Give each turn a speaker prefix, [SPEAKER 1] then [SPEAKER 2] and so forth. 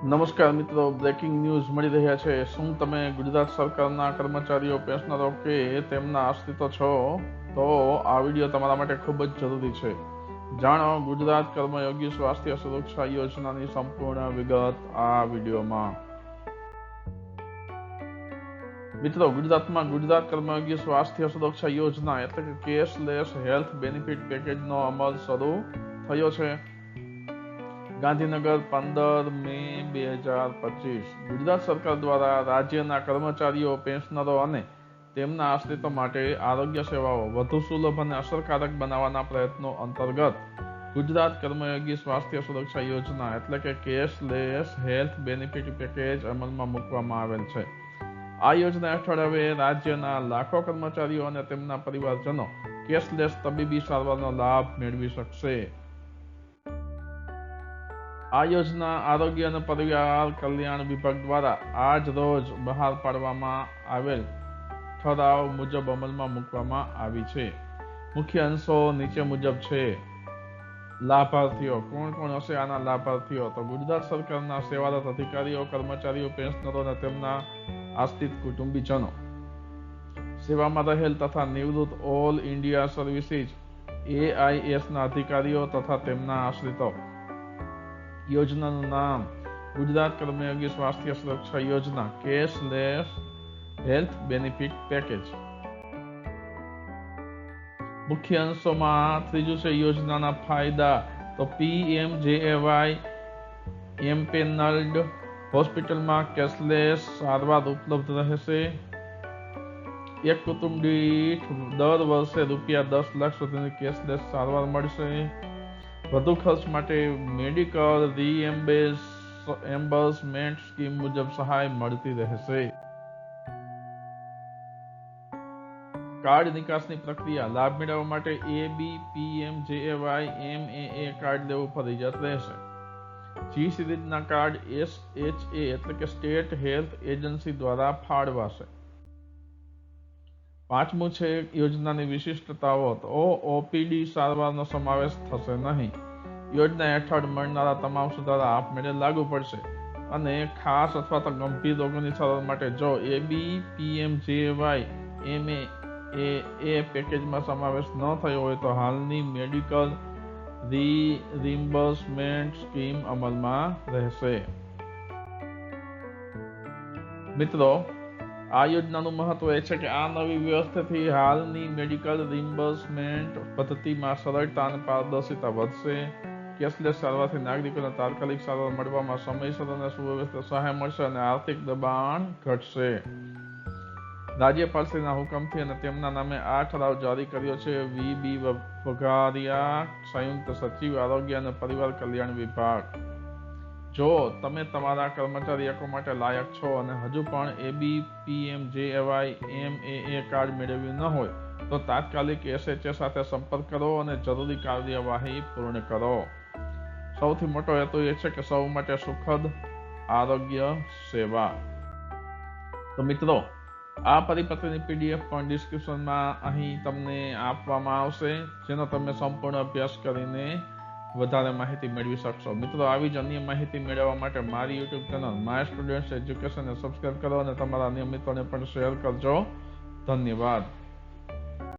[SPEAKER 1] નમસ્કાર મિત્રો, breaking news મળી રહ્યા છે. શું તમે ગુજરાત સરકારના કર્મચારીઓ, પેન્શનરો કે તેમના આશ્રિતો છો? તો આ વિડીયો તમારા માટે ખૂબ જ જરૂરી છે. જાણો ગુજરાત કર્મયોગી સ્વાસ્થ્ય સુરક્ષા યોજનાની સંપૂર્ણ વિગત આ વિડીયોમાં. મિત્રો, ગુજરાતમાં ગુજરાત કર્મયોગી સ્વાસ્થ્ય સુરક્ષા યોજના એટલે કે કેશલેસ હેલ્થ બેનિફિટ પેકેજનો અમલ શરૂ થયો છે. ગાંધીનગર 15 મે 2025. ગુજરાત સરકાર દ્વારા રાજ્યના કર્મચારીઓ, પેન્શનરો અને તેમના આશ્રિતો માટે આરોગ્ય સેવાઓ વધુ સુલભ અને અસરકારક બનાવવાના પ્રયત્નો અંતર્ગત ગુજરાત કર્મયોગી સ્વાસ્થ્ય સુરક્ષા યોજના એટલે કે કેશલેસ હેલ્થ બેનિફિટ પેકેજ અમલમાં મૂકવામાં આવેલ છે. આ યોજના હેઠળ હવે રાજ્યના લાખો કર્મચારીઓ અને તેમના પરિવારજનો કેશલેસ તબીબી સારવારનો લાભ મેળવી શકશે. આ યોજના આરોગ્ય અને પરિવાર કલ્યાણ વિભાગ દ્વારા આજ રોજ બહાર પાડવામાં આવેલ ઠરાવ મુજબ અમલમાં મૂકવામાં આવી છે. મુખ્ય અંશો નીચે મુજબ છે. લાભાર્થીઓ. કોણ કોણ હશે આના લાભાર્થીઓ? તો ગુજરાત સરકારના સેવારત અધિકારીઓ, કર્મચારીઓ, પેન્શનરો અને તેમના આશ્રિત કુટુંબીજનો, સેવામાં રહેલ તથા નિવૃત્ત ઓલ ઇન્ડિયા સર્વિસીસ AISના અધિકારીઓ તથા તેમના આશ્રિતો. યોજનાનું નામ ગુજરાત કર્મયોગી સ્વાસ્થ્ય સુરક્ષા યોજના કેશલેસ હેલ્થ બેનિફિટ પેકેજ. મુખ્ય અંશોમાં ત્રીજું છે યોજનાના ફાયદા. તો PMJAY એમ્પેનલ્ડ હોસ્પિટલમાં કેશલેસ સારવાર ઉપલબ્ધ રહેશે. એક કુટુંબ દીઠ દર વર્ષે ₹10 લાખ સુધીની કેશલેસ સારવાર મળશે. વધુ ખર્ચ માટે મેડિકલ રીએમ્બર્સમેન્ટ સ્કીમ મુજબ સહાય મળતી રહેશે. કાર્ડ નિકાસની પ્રક્રિયા. લાભ મેળવવા માટે AB, PMJAY, MAA કાર્ડ લેવું ફરજિયાત રહેશે. G સિરીઝના કાર્ડ SHA એટલે કે સ્ટેટ હેલ્થ એજન્સી દ્વારા ફાળવાશે. પાંચમું છે યોજનાની વિશિષ્ટતાઓ. તો OPD સારવારનો સમાવેશ થશે નહીં. યોજના હેઠળ મળનારા તમામ સુધારા આપમેળે લાગુ પડશે અને ખાસ અથવા તો ગંભીર રોગોની સારવાર માટે જો AB, PMJAY, MAA પેકેજમાં સમાવેશ ન થયો હોય તો હાલની મેડિકલ રીઇમ્બર્સમેન્ટ સ્કીમ અમલમાં રહેશે. મિત્રો, આ યોજનાનું મહત્વ એ છે કે આ નવી વ્યવસ્થાથી હાલની મેડિકલ રીઇમ્બર્સમેન્ટ પદ્ધતિમાં સરળતા અને પારદર્શિતા વધશે. કેશલેસ સારવારથી નાગરિકોને તાત્કાલિક સારવાર મળવામાં સમયસર અને સુવ્યવસ્થિત સહાય મળશે અને આર્થિક દબાણ ઘટશે. રાજ્યપાલશ્રીના હુકમથી અને તેમના નામે આ ઠરાવ જારી કર્યો છે. VB વઘારિયા, સંયુક્ત સચિવ, આરોગ્ય અને પરિવાર કલ્યાણ વિભાગ. જો તમે તમારા કર્મચારી હકો માટે લાયક છો અને હજુ પણ AB, PMJAY, MAA કાર્ડ મેળવ્યું ન હોય તો તાત્કાલિક SHA સાથે સંપર્ક કરો અને જરૂરી કાર્યવાહી પૂર્ણ કરો. સૌથી મોટો હેતુ એ છે કે સૌ માટે સુખદ આરોગ્ય સેવા. તો મિત્રો, આ પરિપત્રની PDF પણ ડિસ્ક્રિપ્શનમાં અહીં તમને આપવામાં આવશે, જેનો તમે સંપૂર્ણ અભ્યાસ કરીને વધારે માહિતી મેળવી શકશો. મિત્રો, આવી જ અન્ય માહિતી મેળવવા માટે મારી YouTube ચેનલ માય સ્ટુડન્ટ્સ એજ્યુકેશનને સબસ્ક્રાઇબ કરો અને તમારા અન્ય મિત્રોને પણ શેર કરજો. ધન્યવાદ.